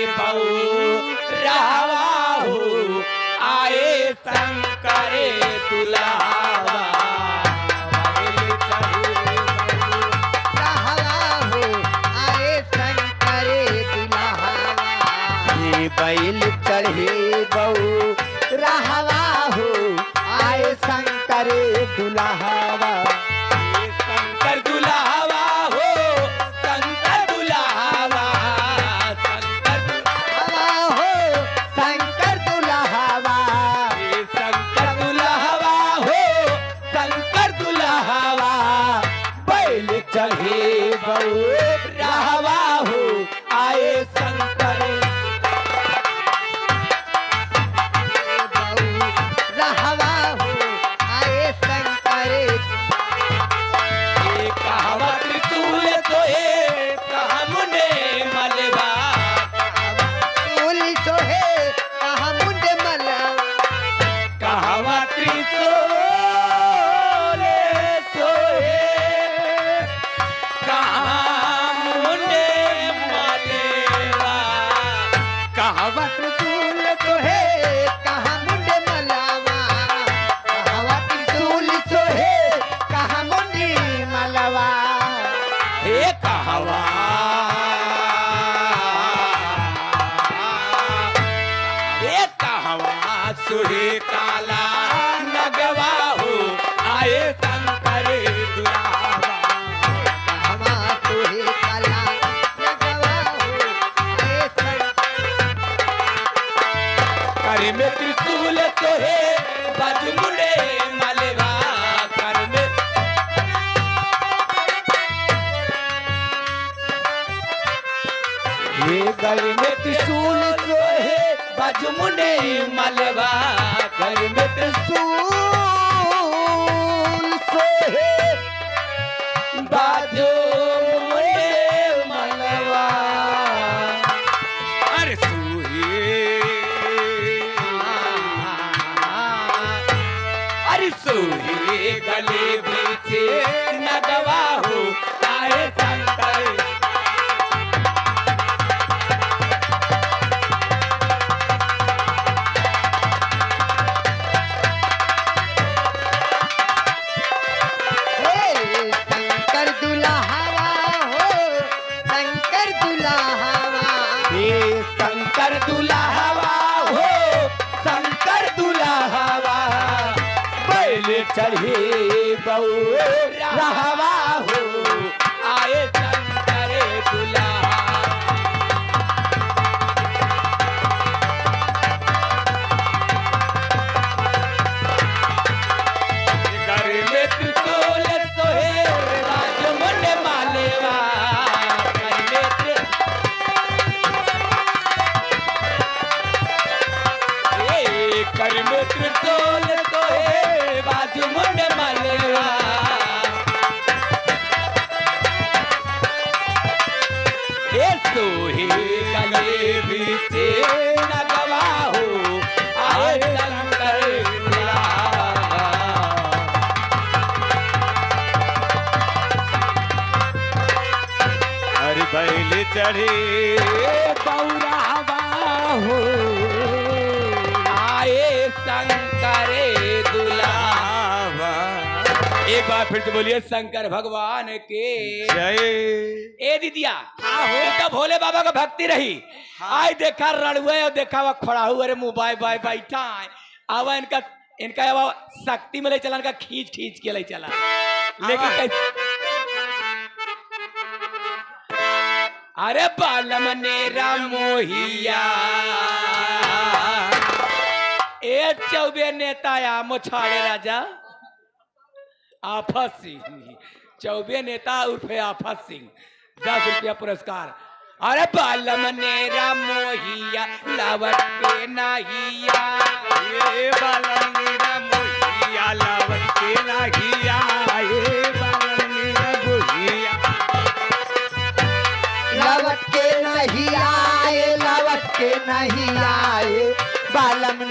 बहु रावाहू आए शंकर दुलावा बैल चढ़े रहवाहू आए शंकर दुल्हावा ये बैल चढ़े बहु रहवाहू आए शंकर दुल्हावा शंकर दुलावा हो शंकर दुलावा शंकर हवा हो शंकर दुल्हावा शंकर दुलावा हो शंकर दुलावा बैल चढ़े बहु रावा हो आए शंकर बहु रहवाहू आए शंकर कहावा त्रिशूल सोहे कहा मुंडे मलबा फूल सोहे कहा मुंड मलवा कहावा त्रिशूल सोहे कहा मुंडे मलबा कहावत त्रिशूल सोहे कहा मुंड मलवा कहावत त्रिशूल सोहे कहा मुंडी मलवा हे कहावा हे कहावा सुहे काला नगवा हो आए शंकर दुलावा हवा सोहे कला लगवा हो आए कर में त्रिशूल सोहे बजमुड़े मलवा कर में ये गल में त्रिशूल सोहे बजमुड़े मलवा कर में त्रिशूल त्रिशूल सोहे बजमुड़े मलवा अरे सुहे अरे सुहे गले बीचे नगवा हो आए शंकर हे शंकर दुल्हावा हो शंकर दुल्हावा हे शंकर दुलावा हो शंकर दुलावा बैल चढ़े बहु रहवा हो आए शंकर दुलावा घर में त्रिशूल सोहे राजमंड मालेवा घर में कर में त्रिशूल सोहे राजमंड मालेवा ए सोहे गले बीचे नगवा हो आए शंकर दुलावा हर बैल चढ़े पौरावा हो आए शंकर दुलावा एक बार फिर से बोलिए शंकर भगवान के जय। ए दीदिया तो भोले बाबा का भक्ति रही आज देखा रणुए और देखा हुआ खड़ा हुआ अरे मुंह बाय बाय बैठा है आवा इनका इनका शक्ति में ले चला इनका खींच खींच के ले चला लेकिन कैसे अरे बालम नेरा मोहिया ए चौबे नेताया मोछाड़े राजा आफत सिंह चौबे नेता उर्फे आफत सिंह 10 रुपया पुरस्कार अरे बालम नेरा मोहिया लावट के नाहिया ये बालन मेरा मोहिया लावत के नाहिया ये बालन मेरा मोहिया लवट के नहीं आए लवट के नहीं आए बालम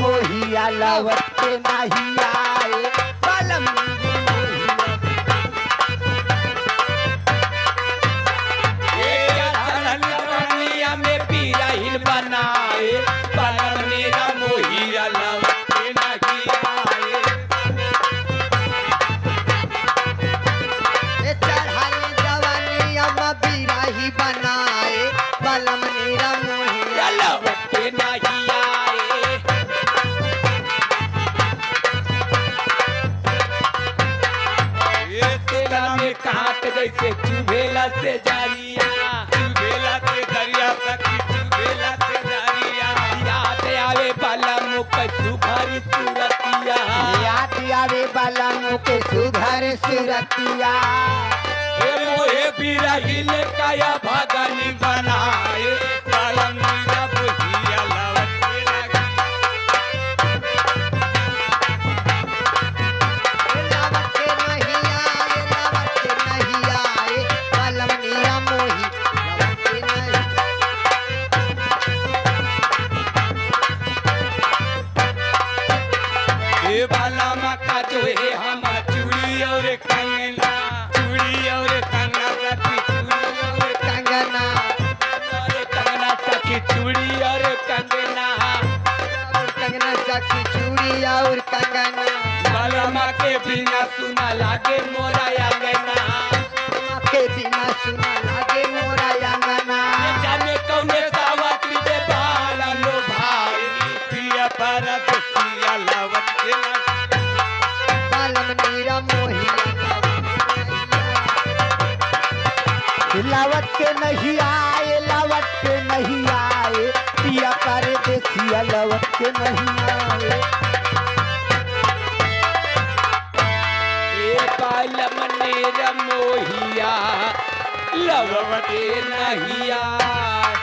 मोहिया लवट के नहीं आए बालम में पीरा नीरा मोहिया लवट के नहीं आए ये तेला में काट जैसे चुभेला से जारिया चुबेला से दरिया सखी चुबेला से दरिया याद आवे बाला मुख सुघरी सूरतिया याद आवे बाला मुके सुधर सुरतिया हे मोहे बिरहिल काया भगनी बनाए बालम नीरा मोहिया लवट के लावट के नहीं आए लावट के नहीं आए बालम नीरा मोही लावट के नहीं हे बाला मका जो है हम चूड़ी और कंगना चूड़ी और कंगना सखी चूड़ी और कंगना सखी चूड़ी और कंगना कंगना सखी चूड़ी और कंगना बाला के बिना सुना लागे मोरा अंगना के बिना सुना लागे मोरा अंगना जाने कौने सावा तुझे बाला लो भाई पिया परत सिया लवट के बालम नीरा मोही लावट के नहीं आए लावट के नहीं आए पिया करे देसिया लावट के नहीं आए ए बालम नेर मोहिया लवटे नहीं आए